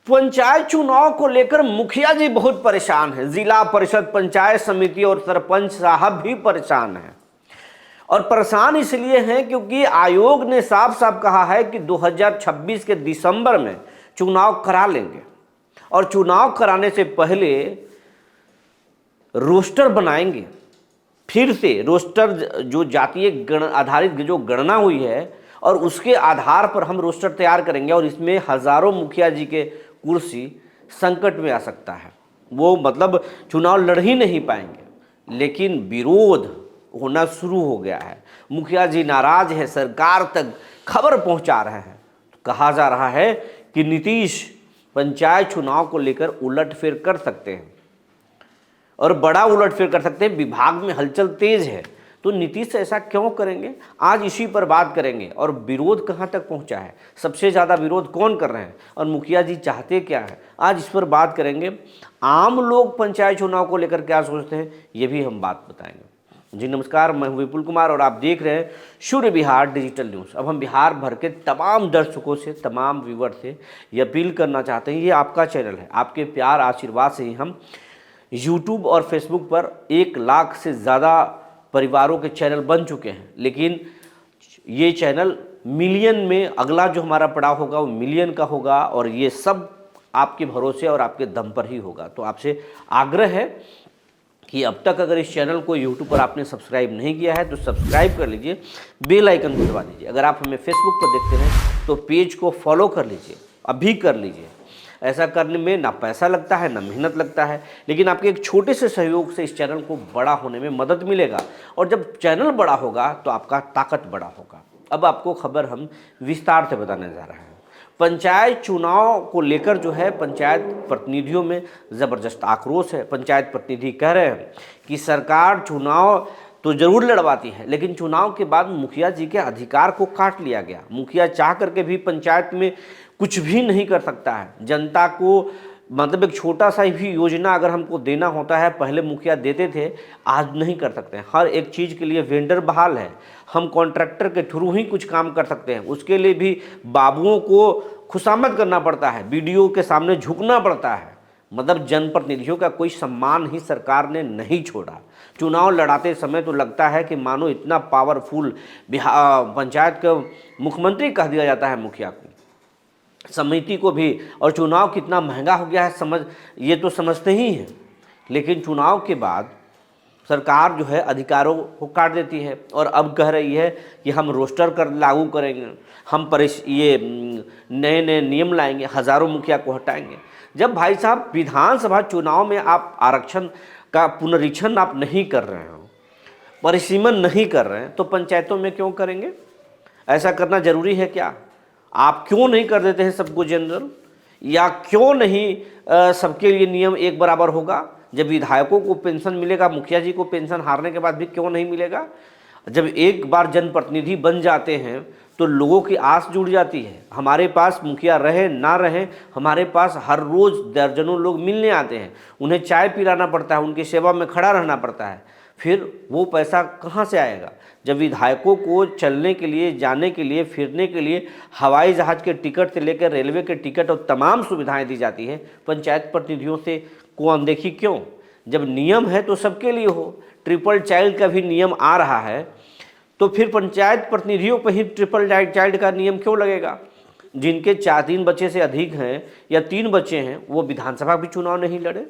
पंचायत चुनाव को लेकर मुखिया जी बहुत परेशान हैं। जिला परिषद, पंचायत समिति और सरपंच साहब भी परेशान हैं। और परेशान इसलिए हैं क्योंकि आयोग ने साफ साफ कहा है कि 2026 के दिसंबर में चुनाव करा लेंगे और चुनाव कराने से पहले रोस्टर बनाएंगे। फिर से रोस्टर, जो जातीय गण आधारित जो गणना हुई है और उसके आधार पर हम रोस्टर तैयार करेंगे और इसमें हजारों मुखिया जी के कुर्सी संकट में आ सकता है। वो मतलब चुनाव लड़ ही नहीं पाएंगे। लेकिन विरोध होना शुरू हो गया है, मुखिया जी नाराज है, सरकार तक खबर पहुंचा रहे हैं। कहा जा रहा है कि नीतीश पंचायत चुनाव को लेकर उलटफेर कर सकते हैं और बड़ा उलटफेर कर सकते हैं। विभाग में हलचल तेज है, तो नीतीश ऐसा क्यों करेंगे, आज इसी पर बात करेंगे। और विरोध कहां तक पहुंचा है, सबसे ज़्यादा विरोध कौन कर रहे हैं और मुखिया जी चाहते क्या है, आज इस पर बात करेंगे। आम लोग पंचायत चुनाव को लेकर क्या सोचते हैं, ये भी हम बात बताएंगे। जी नमस्कार, मैं हूं विपुल कुमार और आप देख रहे हैं सूर्य बिहार डिजिटल न्यूज़। अब हम बिहार भर के तमाम दर्शकों से, तमाम व्यूअर से ये अपील करना चाहते हैं, ये आपका चैनल है, आपके प्यार आशीर्वाद से ही हम यूट्यूब और फेसबुक पर 1 लाख से ज़्यादा परिवारों के चैनल बन चुके हैं। लेकिन ये चैनल मिलियन में, अगला जो हमारा पड़ाव होगा वो मिलियन का होगा और ये सब आपके भरोसे और आपके दम पर ही होगा। तो आपसे आग्रह है कि अब तक अगर इस चैनल को यूट्यूब पर आपने सब्सक्राइब नहीं किया है तो सब्सक्राइब कर लीजिए, बेल आइकन को दबा दीजिए। अगर आप हमें फेसबुक पर देखते हैं तो पेज को फॉलो कर लीजिए, अभी कर लीजिए। ऐसा करने में ना पैसा लगता है ना मेहनत लगता है, लेकिन आपके एक छोटे से सहयोग से इस चैनल को बड़ा होने में मदद मिलेगा और जब चैनल बड़ा होगा तो आपका ताकत बड़ा होगा। अब आपको खबर हम विस्तार से बताने जा रहे हैं। पंचायत चुनाव को लेकर जो है पंचायत प्रतिनिधियों में ज़बरदस्त आक्रोश है। पंचायत प्रतिनिधि कह रहे हैं कि सरकार चुनाव तो जरूर लड़वाती है, लेकिन चुनाव के बाद मुखिया जी के अधिकार को काट लिया गया। मुखिया चाह करके भी पंचायत में कुछ भी नहीं कर सकता है। जनता को मतलब एक छोटा सा भी योजना अगर हमको देना होता है, पहले मुखिया देते थे, आज नहीं कर सकते हैं। हर एक चीज़ के लिए वेंडर बहाल है, हम कॉन्ट्रैक्टर के थ्रू ही कुछ काम कर सकते हैं। उसके लिए भी बाबुओं को खुशामद करना पड़ता है, बीडीओ के सामने झुकना पड़ता है। मतलब जनप्रतिनिधियों का कोई सम्मान ही सरकार ने नहीं छोड़ा। चुनाव लड़ाते समय तो लगता है कि मानो इतना पावरफुल पंचायत का मुख्यमंत्री कह दिया जाता है मुखिया को, समिति को भी। और चुनाव कितना महंगा हो गया है ये तो समझते ही हैं। लेकिन चुनाव के बाद सरकार जो है अधिकारों को काट देती है और अब कह रही है कि हम रोस्टर कर लागू करेंगे, हम ये नए नए नियम लाएंगे, हज़ारों मुखिया को हटाएंगे। जब भाई साहब विधानसभा चुनाव में आप आरक्षण का पुनरीक्षण आप नहीं कर रहे हो, परिसीमन नहीं कर रहे हैं, तो पंचायतों में क्यों करेंगे? ऐसा करना जरूरी है क्या? आप क्यों नहीं कर देते हैं सबको जनरल, या क्यों नहीं सबके लिए नियम एक बराबर होगा? जब विधायकों को पेंशन मिलेगा, मुखिया जी को पेंशन हारने के बाद भी क्यों नहीं मिलेगा? जब एक बार जनप्रतिनिधि बन जाते हैं तो लोगों की आस जुड़ जाती है। हमारे पास मुखिया रहे ना रहे, हमारे पास हर रोज़ दर्जनों लोग मिलने आते हैं, उन्हें चाय पिलाना पड़ता है, उनकी सेवा में खड़ा रहना पड़ता है। फिर वो पैसा कहाँ से आएगा? जब विधायकों को चलने के लिए, जाने के लिए, फिरने के लिए हवाई जहाज़ के टिकट से लेकर रेलवे के टिकट और तमाम सुविधाएं दी जाती है, पंचायत प्रतिनिधियों से को अनदेखी क्यों? जब नियम है तो सबके लिए हो। ट्रिपल चाइल्ड का भी नियम आ रहा है, तो फिर पंचायत प्रतिनिधियों पर ही ट्रिपल चाइल्ड का नियम क्यों लगेगा? जिनके 3 बच्चे से अधिक हैं या 3 बच्चे हैं, वो विधानसभा भी चुनाव नहीं लड़े,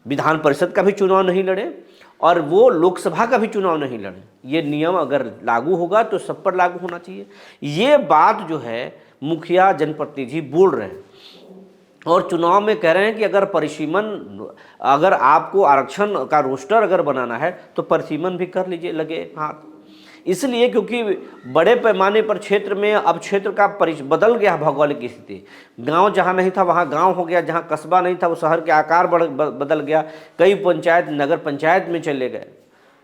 विधान परिषद का भी चुनाव नहीं लड़े और वो लोकसभा का भी चुनाव नहीं लड़े। ये नियम अगर लागू होगा तो सब पर लागू होना चाहिए। ये बात जो है मुखिया जनप्रतिनिधि बोल रहे हैं और चुनाव में कह रहे हैं कि अगर परिसीमन, अगर आपको आरक्षण का रोस्टर अगर बनाना है तो परिसीमन भी कर लीजिए, लगे हाथ। इसलिए क्योंकि बड़े पैमाने पर क्षेत्र में अब क्षेत्र का बदल गया भौगोलिक स्थिति। गांव जहां नहीं था वहां गांव हो गया, जहां कस्बा नहीं था वो शहर के आकार बदल गया। कई पंचायत नगर पंचायत में चले गए,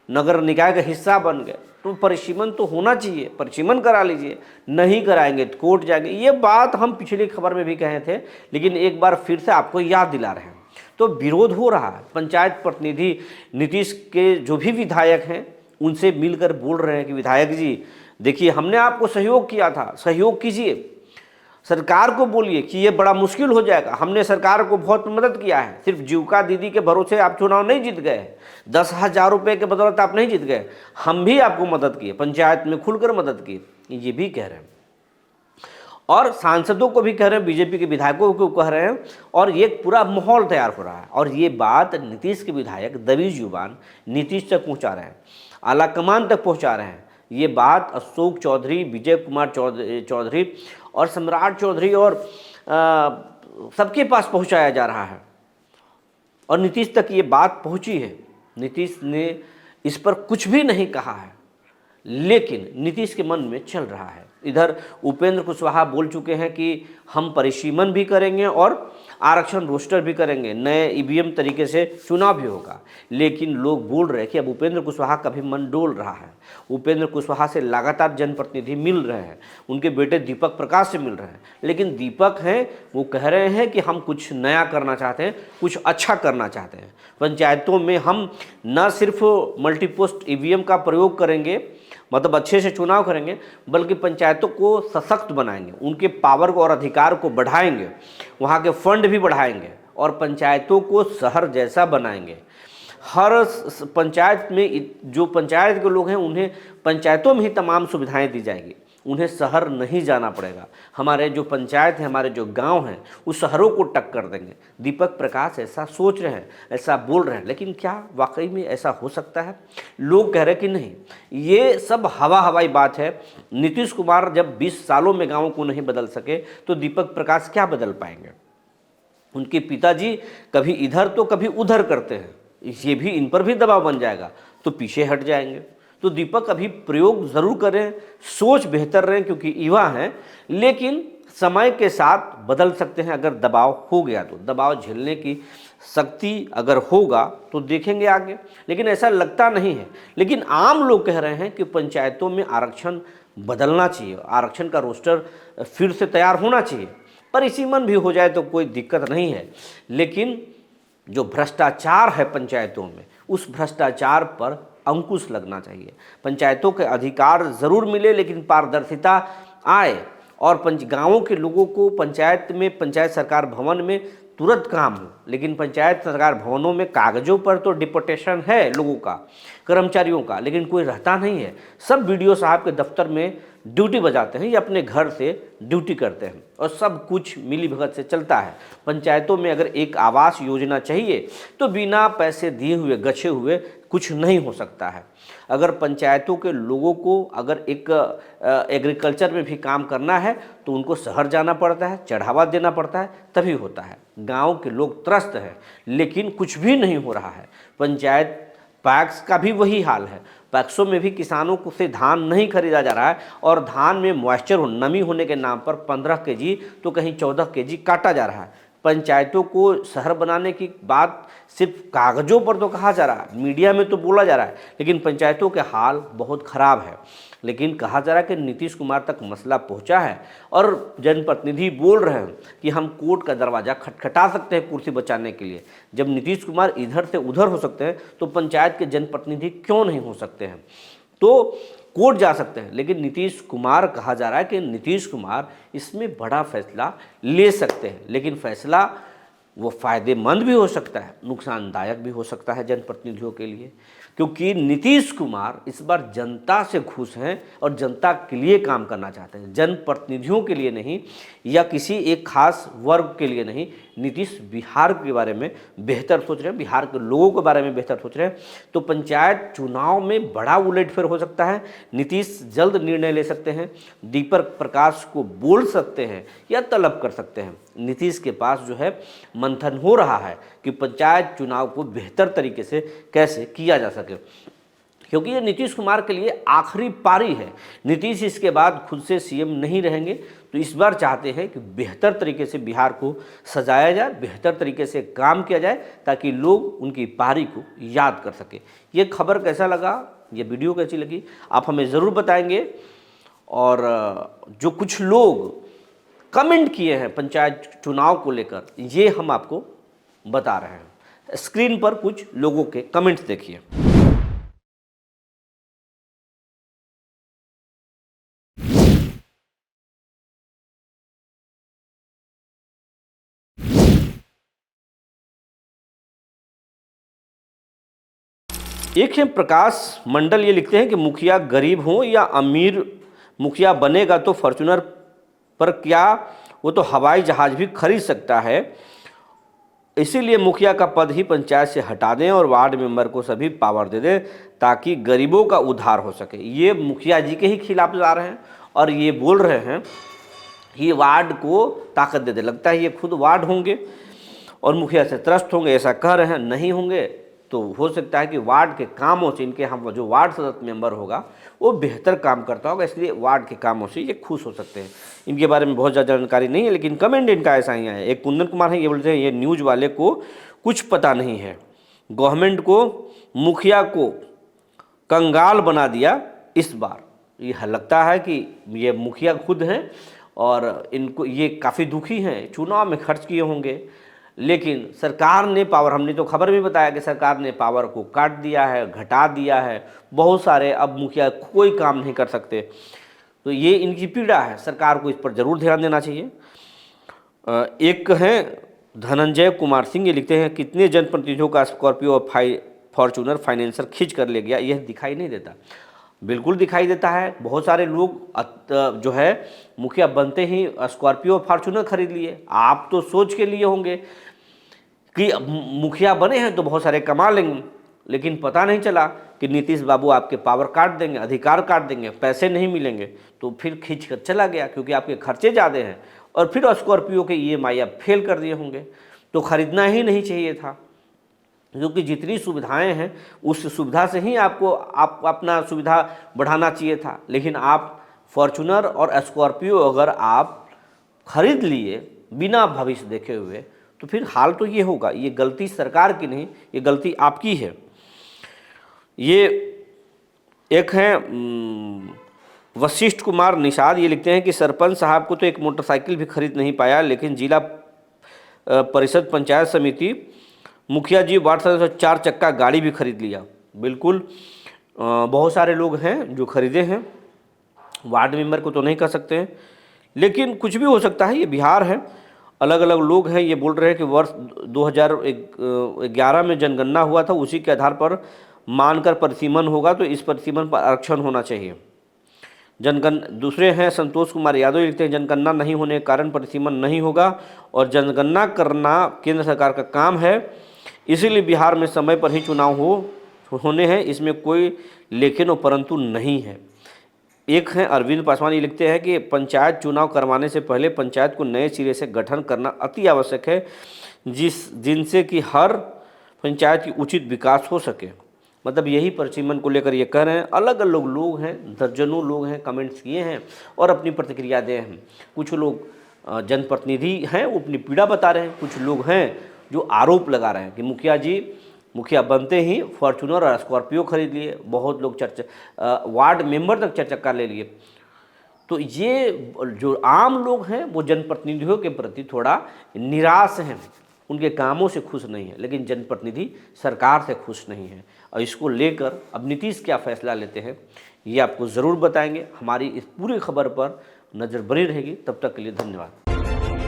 नगर निकाय का हिस्सा बन गए। तो परिसीमन तो होना चाहिए, परिसीमन करा लीजिए। नहीं कराएंगे तो कोर्ट जाएंगे। ये बात हम पिछली खबर में भी कहे थे, लेकिन एक बार फिर से आपको याद दिला रहे हैं। तो विरोध हो रहा है। पंचायत प्रतिनिधि नीतीश के जो भी विधायक हैं उनसे मिलकर बोल रहे हैं कि विधायक जी देखिए, हमने आपको सहयोग किया था, सहयोग कीजिए। सरकार को बोलिए कि ये बड़ा मुश्किल हो जाएगा। हमने सरकार को बहुत मदद किया है, सिर्फ जीविका दीदी के भरोसे आप चुनाव नहीं जीत गए, 10,000 रुपये के बदौलत आप नहीं जीत गए, हम भी आपको मदद किए, पंचायत में खुलकर मदद की, ये भी कह रहे हैं। और सांसदों को भी कह रहे हैं, बीजेपी के विधायकों को कह रहे हैं, और ये पूरा माहौल तैयार हो रहा है। और ये बात नीतीश के विधायक दबी जुबान नीतीश तक पहुंचा रहे हैं, आलाकमान तक पहुंचा रहे हैं। ये बात अशोक चौधरी, विजय कुमार चौधरी और सम्राट चौधरी और सबके पास पहुंचाया जा रहा है, और नीतीश तक ये बात पहुंची है। नीतीश ने इस पर कुछ भी नहीं कहा है, लेकिन नीतीश के मन में चल रहा है। इधर उपेंद्र कुशवाहा बोल चुके हैं कि हम परिसीमन भी करेंगे और आरक्षण रोस्टर भी करेंगे, नए ईवीएम तरीके से चुनाव भी होगा। लेकिन लोग बोल रहे हैं कि अब उपेंद्र कुशवाहा का भी मन डोल रहा है। उपेंद्र कुशवाहा से लगातार जनप्रतिनिधि मिल रहे हैं, उनके बेटे दीपक प्रकाश से मिल रहे हैं, लेकिन दीपक हैं वो कह रहे हैं कि हम कुछ नया करना चाहते हैं, कुछ अच्छा करना चाहते हैं। पंचायतों में हम न सिर्फ मल्टीपोस्ट ईवीएम का प्रयोग करेंगे, मतलब अच्छे से चुनाव करेंगे, बल्कि पंचायतों को सशक्त बनाएंगे, उनके पावर को और अधिकार को बढ़ाएंगे, वहाँ के फंड भी बढ़ाएंगे और पंचायतों को शहर जैसा बनाएंगे। हर पंचायत में जो पंचायत के लोग हैं उन्हें पंचायतों में ही तमाम सुविधाएं दी जाएगी, उन्हें शहर नहीं जाना पड़ेगा। हमारे जो पंचायत हैं, हमारे जो गांव हैं, उस शहरों को टक्कर देंगे। दीपक प्रकाश ऐसा सोच रहे हैं, ऐसा बोल रहे हैं, लेकिन क्या वाकई में ऐसा हो सकता है? लोग कह रहे हैं कि नहीं, ये सब हवाई बात है। नीतीश कुमार जब 20 सालों में गाँव को नहीं बदल सके तो दीपक प्रकाश क्या बदल पाएंगे? उनके पिताजी कभी इधर तो कभी उधर करते हैं, ये भी इन पर भी दबाव बन जाएगा तो पीछे हट जाएंगे। तो दीपक अभी प्रयोग ज़रूर करें, सोच बेहतर रहें, क्योंकि युवा हैं, लेकिन समय के साथ बदल सकते हैं। अगर दबाव हो गया तो दबाव झेलने की शक्ति अगर होगा तो देखेंगे आगे, लेकिन ऐसा लगता नहीं है। लेकिन आम लोग कह रहे हैं कि पंचायतों में आरक्षण बदलना चाहिए, आरक्षण का रोस्टर फिर से तैयार होना चाहिए, परिसीमन भी हो जाए तो कोई दिक्कत नहीं है। लेकिन जो भ्रष्टाचार है पंचायतों में, उस भ्रष्टाचार पर अंकुश लगना चाहिए। पंचायतों के अधिकार ज़रूर मिले, लेकिन पारदर्शिता आए और गाँवों के लोगों को पंचायत में, पंचायत सरकार भवन में तुरंत काम हो। लेकिन पंचायत सरकार भवनों में कागजों पर तो डिपोटेशन है लोगों का, कर्मचारियों का, लेकिन कोई रहता नहीं है। सब बीडीओ साहब के दफ्तर में ड्यूटी बजाते हैं या अपने घर से ड्यूटी करते हैं, और सब कुछ मिली भगत से चलता है। पंचायतों में अगर एक आवास योजना चाहिए तो बिना पैसे दिए हुए, गछे हुए कुछ नहीं हो सकता है। अगर पंचायतों के लोगों को अगर एक एग्रीकल्चर में भी काम करना है तो उनको शहर जाना पड़ता है, चढ़ावा देना पड़ता है, तभी होता है। गांव के लोग त्रस्त हैं, लेकिन कुछ भी नहीं हो रहा है। पंचायत पैक्स का भी वही हाल है, पैक्सों में भी किसानों को से धान नहीं खरीदा जा रहा है, और धान में मॉइस्चर, नमी होने के नाम पर 15 केजी तो कहीं 14 केजी काटा जा रहा है। पंचायतों को शहर बनाने की बात सिर्फ कागजों पर तो कहा जा रहा है, मीडिया में तो बोला जा रहा है, लेकिन पंचायतों के हाल बहुत ख़राब है। लेकिन कहा जा रहा है कि नीतीश कुमार तक मसला पहुंचा है और जनप्रतिनिधि बोल रहे हैं कि हम कोर्ट का दरवाज़ा खटखटा सकते हैं कुर्सी बचाने के लिए। जब नीतीश कुमार इधर से उधर हो सकते हैं तो पंचायत के जनप्रतिनिधि क्यों नहीं हो सकते हैं? तो कोर्ट जा सकते हैं, लेकिन नीतीश कुमार, कहा जा रहा है कि नीतीश कुमार इसमें बड़ा फैसला ले सकते हैं, लेकिन फैसला वो फ़ायदेमंद भी हो सकता है, नुकसानदायक भी हो सकता है जनप्रतिनिधियों के लिए, क्योंकि नीतीश कुमार इस बार जनता से खुश हैं और जनता के लिए काम करना चाहते हैं, जनप्रतिनिधियों के लिए नहीं या किसी एक खास वर्ग के लिए नहीं। नीतीश बिहार के बारे में बेहतर सोच रहे हैं, बिहार के लोगों के बारे में बेहतर सोच रहे हैं। तो पंचायत चुनाव में बड़ा उलटफेर हो सकता है। नीतीश जल्द निर्णय ले सकते हैं, दीपक प्रकाश को बोल सकते हैं या तलब कर सकते हैं। नीतीश के पास जो है मंथन हो रहा है कि पंचायत चुनाव को बेहतर तरीके से कैसे किया जा सके, क्योंकि ये नीतीश कुमार के लिए आखिरी पारी है। नीतीश इसके बाद खुद से सीएम नहीं रहेंगे, तो इस बार चाहते हैं कि बेहतर तरीके से बिहार को सजाया जाए, बेहतर तरीके से काम किया जाए, ताकि लोग उनकी पारी को याद कर सके। ये खबर कैसा लगा, ये वीडियो कैसी लगी, आप हमें ज़रूर बताएंगे। और जो कुछ लोग कमेंट किए हैं पंचायत चुनाव को लेकर, ये हम आपको बता रहे हैं। स्क्रीन पर कुछ लोगों के कमेंट्स देखिए। एक है प्रकाश मंडल, ये लिखते हैं कि मुखिया गरीब हो या अमीर, मुखिया बनेगा तो फॉर्च्यूनर पर क्या, वो तो हवाई जहाज भी खरीद सकता है। इसीलिए मुखिया का पद ही पंचायत से हटा दें और वार्ड मेंबर को सभी पावर दे दें ताकि गरीबों का उद्धार हो सके। ये मुखिया जी के ही खिलाफ जा रहे हैं और ये बोल रहे हैं कि वार्ड को ताकत दे दे। लगता है ये खुद वार्ड होंगे और मुखिया से त्रस्त होंगे, ऐसा कह रहे हैं। नहीं होंगे तो हो सकता है कि वार्ड के कामों से इनके हम जो वार्ड सदस्य मेंबर होगा वो बेहतर काम करता होगा, इसलिए वार्ड के कामों से ये खुश हो सकते हैं। इनके बारे में बहुत ज़्यादा जानकारी नहीं है, लेकिन कमेंट इनका ऐसा ही है। एक कुंदन कुमार है, ये बोलते हैं ये न्यूज़ वाले को कुछ पता नहीं है, गवर्नमेंट को मुखिया को कंगाल बना दिया इस बार। ये लगता है कि ये मुखिया खुद हैं और इनको ये काफ़ी दुखी हैं, चुनाव में खर्च किए होंगे, लेकिन सरकार ने पावर, हमने तो खबर भी बताया कि सरकार ने पावर को काट दिया है, घटा दिया है बहुत सारे, अब मुखिया कोई काम नहीं कर सकते। तो ये इनकी पीड़ा है, सरकार को इस पर ज़रूर ध्यान देना चाहिए। एक हैं धनंजय कुमार सिंह, ये लिखते हैं कितने जनप्रतिनिधियों का स्कॉर्पियो और फॉर्च्यूनर फाइनेंसर खींच कर ले गया, यह दिखाई नहीं देता। बिल्कुल दिखाई देता है। बहुत सारे लोग जो है मुखिया बनते ही स्कॉर्पियो फॉर्च्यूनर खरीद लिए। आप तो सोच के लिए होंगे कि मुखिया बने हैं तो बहुत सारे कमा लेंगे, लेकिन पता नहीं चला कि नीतीश बाबू आपके पावर काट देंगे, अधिकार काट देंगे, पैसे नहीं मिलेंगे, तो फिर खींच कर चला गया क्योंकि आपके खर्चे ज़्यादा हैं। और फिर स्कॉर्पियो के EMI आप फेल कर दिए होंगे, तो खरीदना ही नहीं चाहिए था, क्योंकि जितनी सुविधाएं हैं उस सुविधा से ही आपको अपना सुविधा बढ़ाना चाहिए था। लेकिन आप फॉर्च्यूनर और स्कॉर्पियो अगर आप खरीद लिए बिना भविष्य देखे हुए, तो फिर हाल तो ये होगा। ये गलती सरकार की नहीं, ये गलती आपकी है। ये एक हैं वशिष्ठ कुमार निषाद, ये लिखते हैं कि सरपंच साहब को तो एक मोटरसाइकिल भी खरीद नहीं पाया, लेकिन जिला परिषद पंचायत समिति मुखिया जी वार्ड सदस्य 4 चक्का गाड़ी भी खरीद लिया। बिल्कुल बहुत सारे लोग हैं जो खरीदे हैं, वार्ड मेंबर को तो नहीं कर सकते हैं, लेकिन कुछ भी हो सकता है। ये बिहार है, अलग अलग लोग हैं। ये बोल रहे हैं कि वर्ष 2011 में जनगणना हुआ था, उसी के आधार पर मानकर परिसीमन होगा, तो इस परिसीमन पर आरक्षण होना चाहिए। दूसरे हैं संतोष कुमार यादव, लिखते हैं जनगणना नहीं होने के कारण परिसीमन नहीं होगा और जनगणना करना केंद्र सरकार का काम है, इसीलिए बिहार में समय पर ही चुनाव होने हैं, इसमें कोई लेकिन और परंतु नहीं है। एक हैं अरविंद पासवान, ये लिखते हैं कि पंचायत चुनाव करवाने से पहले पंचायत को नए सिरे से गठन करना अति आवश्यक है, जिनसे कि हर पंचायत की उचित विकास हो सके। मतलब यही परिसीमन को लेकर ये कह रहे हैं। अलग अलग लोग हैं, दर्जनों लोग हैं, कमेंट्स किए हैं और अपनी प्रतिक्रिया दे हैं। कुछ लोग जनप्रतिनिधि हैं, वो अपनी पीड़ा बता रहे हैं, कुछ लोग हैं जो आरोप लगा रहे हैं कि मुखिया बनते ही फॉर्च्यूनर और स्कॉर्पियो खरीद लिए, बहुत लोग वार्ड मेंबर तक 4 चक्का ले लिए। तो ये जो आम लोग हैं वो जनप्रतिनिधियों के प्रति थोड़ा निराश हैं, उनके कामों से खुश नहीं है, लेकिन जनप्रतिनिधि सरकार से खुश नहीं है। और इसको लेकर अब नीतीश क्या फैसला लेते हैं ये आपको ज़रूर बताएंगे। हमारी इस पूरी खबर पर नज़र बनी रहेगी। तब तक के लिए धन्यवाद।